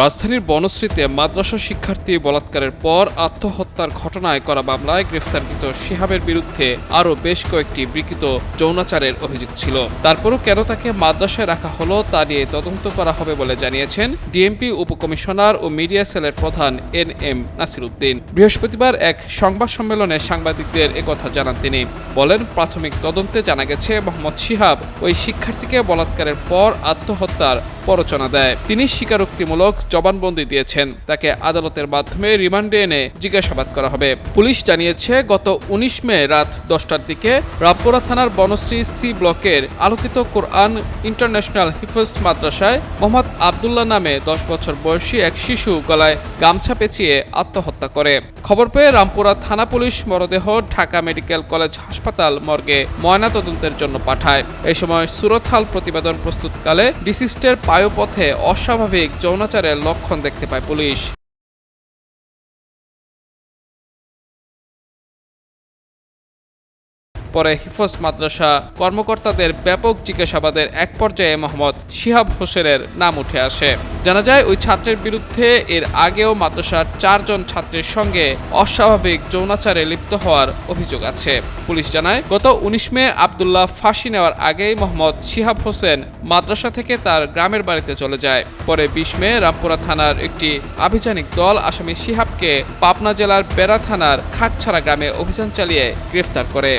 রাজধানীর বনশ্রীতে মাদ্রাসা শিক্ষার্থী বলাৎকারের পর আত্মহত্যার ঘটনায় করা মামলায় গ্রেফতারকৃত শিহাবের বিরুদ্ধে আরও বেশ কয়েকটি বিকৃত যৌনাচারের অভিযোগ ছিল। তারপরও কেন তাকে মাদ্রাসায় রাখা হলো তা নিয়ে তদন্ত করা হবে বলে জানিয়েছেন ডিএমপি উপকমিশনার ও মিডিয়া সেলের প্রধান NM নাসির উদ্দিন। বৃহস্পতিবার এক সংবাদ সম্মেলনে সাংবাদিকদের একথা জানান তিনি। বলেন, প্রাথমিক তদন্তে জানা গেছে মোহাম্মদ শিহাব ওই শিক্ষার্থীকে বলাৎকারের পর আত্মহত্যার প্ররোচনা দেয়। তিনি স্বীকারোক্তিমূলক জবানবন্দি দিয়েছেন। তাকে আদালতের মাধ্যমে রিমান্ডে এনে জিজ্ঞাসাবাদ করা হবে। পুলিশ জানিয়েছে, গত 19 মে রাত 10টার দিকে রামপুরা থানার বনশ্রী সি ব্লকের আলোকিত কোরআন ইন্টারন্যাশনাল হিফজ মাদ্রাসায় মোহাম্মদ আবদুল্লাহ নামে 10 বছর বয়সী এক শিশু গলায় গামছা পেঁচিয়ে আত্মহত্যা করে। খবর পেয়ে রামপুরা থানা পুলিশ মরদেহ ঢাকা মেডিকেল কলেজ হাসপাতাল মর্গে ময়নাতদন্তের জন্য পাঠায়। এই সময় সুরতহাল প্রতিবেদন প্রস্তুতকালে ডিসিস্টের পায়ুপথে অস্বাভাবিক যৌনাচারের লক্ষণ দেখতে পায় পুলিশ। পরে হিফজ মাদ্রাসা কর্মকর্তাদের ব্যাপক জিজ্ঞাসাবাদের এক পর্যায়ে মোহাম্মদ শিহাব হোসেনের নাম উঠে আসে। জানা যায়, ওই ছাত্রের বিরুদ্ধে এর আগেও মাদ্রাসার 4 জন ছাত্রের সঙ্গে অস্বাভাবিক যৌনাচারে লিপ্ত হওয়ার অভিযোগ আছে। পুলিশ জানায়, গত 19 মে আবদুল্লাহ ফাঁসি নেওয়ার আগেই মোহাম্মদ শিহাব হোসেন মাদ্রাসা থেকে তার গ্রামের বাড়িতে চলে যায়। পরে 20 মে রামপুরা থানার একটি আভিযানিক দল আসামি শিহাবকে পাবনা জেলার বেড়া থানার খাকছড়া গ্রামে অভিযান চালিয়ে গ্রেফতার করে।